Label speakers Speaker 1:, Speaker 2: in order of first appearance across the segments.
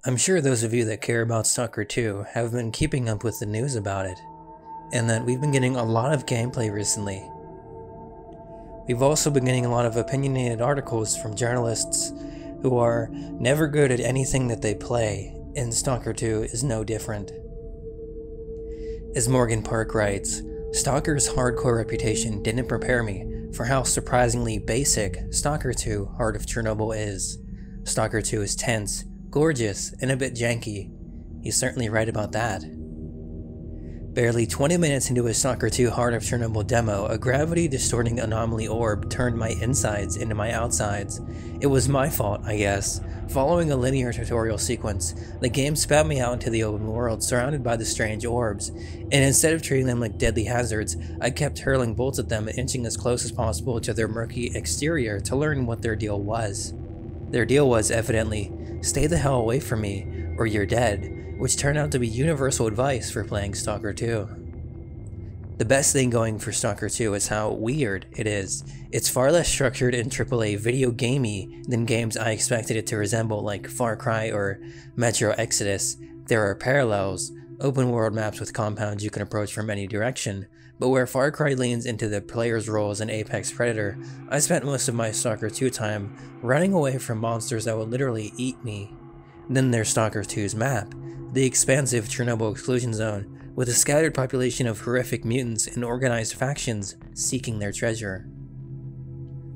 Speaker 1: I'm sure those of you that care about Stalker 2 have been keeping up with the news about it, and that we've been getting a lot of gameplay recently. We've also been getting a lot of opinionated articles from journalists who are never good at anything that they play, and Stalker 2 is no different. As Morgan Park writes, Stalker's hardcore reputation didn't prepare me for how surprisingly basic Stalker 2 Heart of Chernobyl is. Stalker 2 is tense, gorgeous, and a bit janky. He's certainly right about that. Barely 20 minutes into a Stalker 2 Heart of Chernobyl demo, a gravity-distorting anomaly orb turned my insides into my outsides. It was my fault, I guess. Following a linear tutorial sequence, the game spat me out into the open world surrounded by the strange orbs, and instead of treating them like deadly hazards, I kept hurling bolts at them and inching as close as possible to their murky exterior to learn what their deal was. Their deal was, evidently, stay the hell away from me, or you're dead, which turned out to be universal advice for playing Stalker 2. The best thing going for Stalker 2 is how weird it is. It's far less structured and AAA video gamey than games I expected it to resemble like Far Cry or Metro Exodus. There are parallels, open world maps with compounds you can approach from any direction, but where Far Cry leans into the player's role as an apex predator, I spent most of my Stalker 2 time running away from monsters that would literally eat me. Then there's Stalker 2's map, the expansive Chernobyl exclusion zone, with a scattered population of horrific mutants and organized factions seeking their treasure.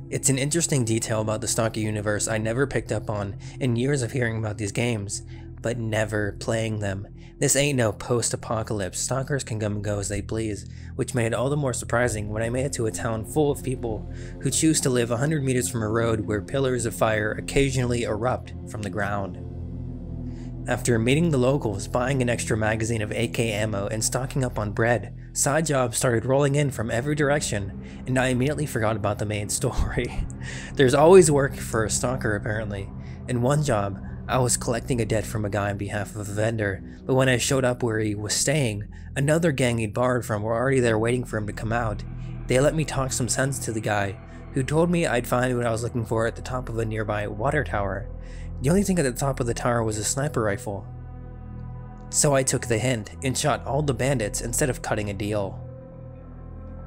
Speaker 1: It's an interesting detail about the Stalker universe I never picked up on in years of hearing about these games, but never playing them. This ain't no post-apocalypse. Stalkers can come and go as they please, which made it all the more surprising when I made it to a town full of people who choose to live 100 meters from a road where pillars of fire occasionally erupt from the ground. After meeting the locals, buying an extra magazine of AK ammo, and stocking up on bread, side jobs started rolling in from every direction, and I immediately forgot about the main story. There's always work for a stalker apparently. In one job, I was collecting a debt from a guy on behalf of a vendor, but when I showed up where he was staying, another gang he'd borrowed from were already there waiting for him to come out. They let me talk some sense to the guy, who told me I'd find what I was looking for at the top of a nearby water tower. The only thing at the top of the tower was a sniper rifle. So I took the hint and shot all the bandits instead of cutting a deal.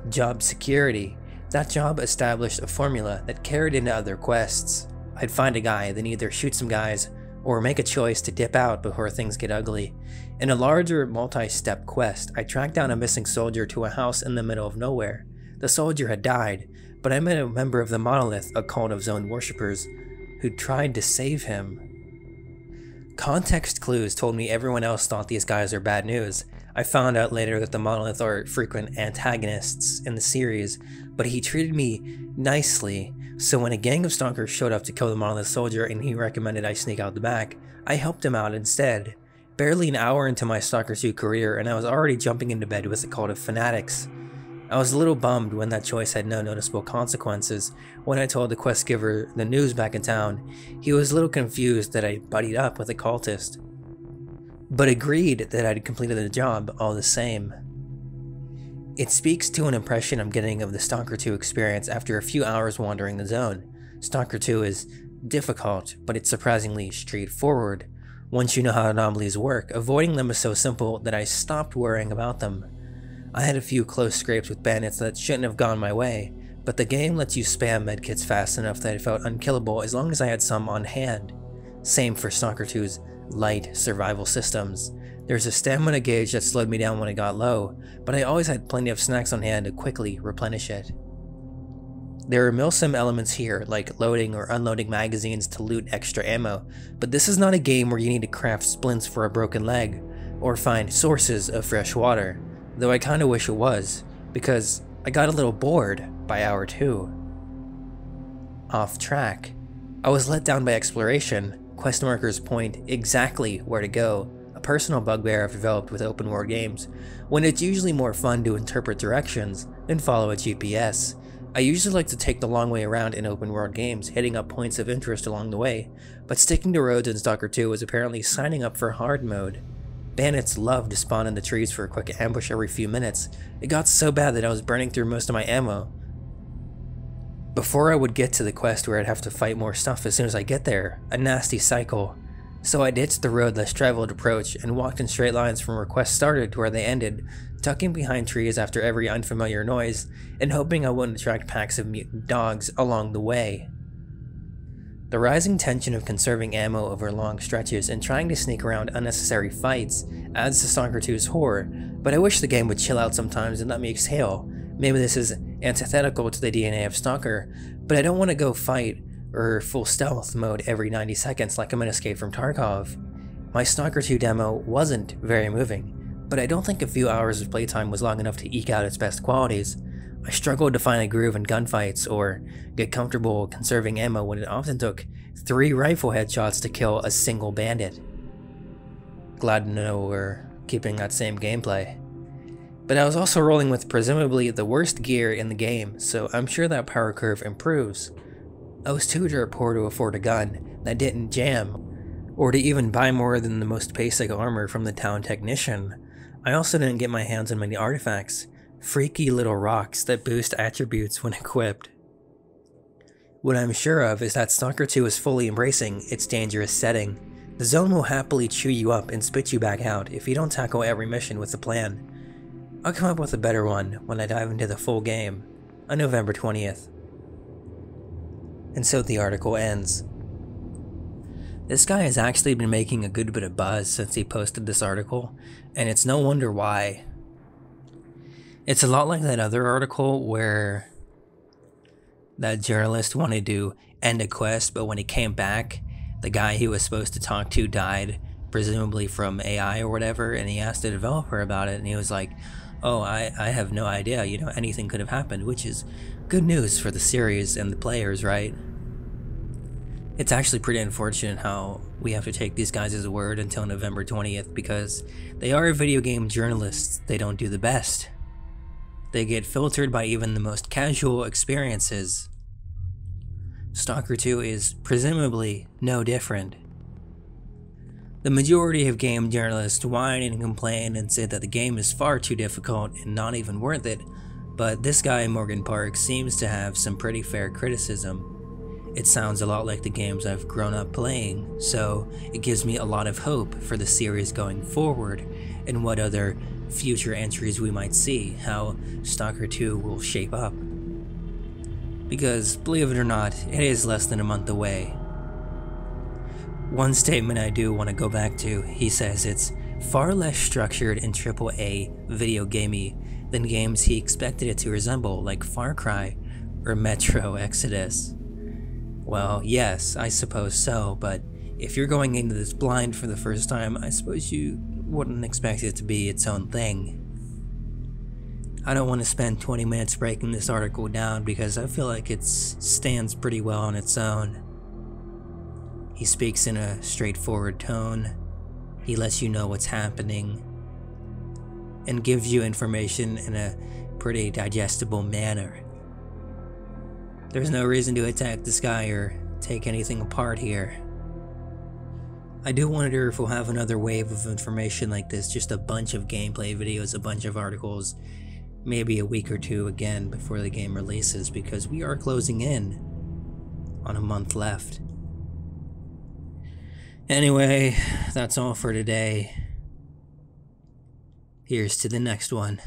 Speaker 1: Job security. That job established a formula that carried into other quests. I'd find a guy, then either shoot some guys or make a choice to dip out before things get ugly. In a larger multi-step quest, I tracked down a missing soldier to a house in the middle of nowhere. The soldier had died, but I met a member of the Monolith, a cult of Zone worshippers, who tried to save him. Context clues told me everyone else thought these guys are bad news. I found out later that the Monolith are frequent antagonists in the series, but he treated me nicely, so when a gang of stalkers showed up to kill the Monolith soldier and he recommended I sneak out the back, I helped him out instead. Barely an hour into my Stalker 2 career and I was already jumping into bed with a cult of fanatics. I was a little bummed when that choice had no noticeable consequences. When I told the quest giver the news back in town, he was a little confused that I buddied up with a cultist, but agreed that I'd completed the job all the same. It speaks to an impression I'm getting of the Stalker 2 experience after a few hours wandering the zone. Stalker 2 is difficult, but it's surprisingly straightforward. Once you know how anomalies work, avoiding them is so simple that I stopped worrying about them. I had a few close scrapes with bandits that shouldn't have gone my way, but the game lets you spam medkits fast enough that it felt unkillable as long as I had some on hand. Same for Stalker 2's light survival systems. There's a stamina gauge that slowed me down when it got low, but I always had plenty of snacks on hand to quickly replenish it. There are milsim elements here, like loading or unloading magazines to loot extra ammo, but this is not a game where you need to craft splints for a broken leg, or find sources of fresh water. Though I kinda wish it was, because I got a little bored by hour 2. Off track. I was let down by exploration. Quest markers point exactly where to go, a personal bugbear I've developed with open world games, when it's usually more fun to interpret directions than follow a GPS. I usually like to take the long way around in open world games, hitting up points of interest along the way, but sticking to roads in Stalker 2 was apparently signing up for hard mode. Bandits love to spawn in the trees for a quick ambush every few minutes. It got so bad that I was burning through most of my ammo before I would get to the quest where I'd have to fight more stuff as soon as I get there. A nasty cycle. So I ditched the road less traveled approach and walked in straight lines from where quests started to where they ended, tucking behind trees after every unfamiliar noise, and hoping I wouldn't attract packs of mutant dogs along the way. The rising tension of conserving ammo over long stretches and trying to sneak around unnecessary fights adds to Stalker 2's horror, but I wish the game would chill out sometimes and let me exhale. Maybe this is antithetical to the DNA of Stalker, but I don't want to go fight or full stealth mode every 90 seconds like I'm in Escape from Tarkov. My Stalker 2 demo wasn't very moving, but I don't think a few hours of playtime was long enough to eke out its best qualities. I struggled to find a groove in gunfights or get comfortable conserving ammo when it often took 3 rifle headshots to kill a single bandit. Glad to know we're keeping that same gameplay. But I was also rolling with presumably the worst gear in the game, so I'm sure that power curve improves. I was too dirt poor to afford a gun that didn't jam, or to even buy more than the most basic armor from the town technician. I also didn't get my hands on many artifacts, freaky little rocks that boost attributes when equipped. What I'm sure of is that Stalker 2 is fully embracing its dangerous setting. The zone will happily chew you up and spit you back out if you don't tackle every mission with a plan. I'll come up with a better one when I dive into the full game on November 20th. And so the article ends. This guy has actually been making a good bit of buzz since he posted this article, and it's no wonder why. It's a lot like that other article where that journalist wanted to end a quest, but when he came back, the guy he was supposed to talk to died, presumably from AI or whatever, and he asked the developer about it, and he was like, oh, I have no idea, you know, anything could have happened, which is good news for the series and the players, right? It's actually pretty unfortunate how we have to take these guys as a word until November 20th because they are video game journalists. They don't do the best. They get filtered by even the most casual experiences. Stalker 2 is presumably no different. The majority of game journalists whine and complain and say that the game is far too difficult and not even worth it, but this guy Morgan Park seems to have some pretty fair criticism. It sounds a lot like the games I've grown up playing, so it gives me a lot of hope for the series going forward and what other future entries we might see, how Stalker 2 will shape up. Because, believe it or not, it is less than a month away. One statement I do want to go back to, he says it's far less structured and AAA video gamey than games he expected it to resemble, like Far Cry or Metro Exodus. Well, yes, I suppose so, but if you're going into this blind for the first time, I suppose you wouldn't expect it to be its own thing. I don't want to spend 20 minutes breaking this article down because I feel like it stands pretty well on its own. He speaks in a straightforward tone, he lets you know what's happening, and gives you information in a pretty digestible manner. There's no reason to attack this guy or take anything apart here. I do wonder if we'll have another wave of information like this, just a bunch of gameplay videos, a bunch of articles, maybe a week or two again before the game releases, because we are closing in on a month left. Anyway, that's all for today. Here's to the next one.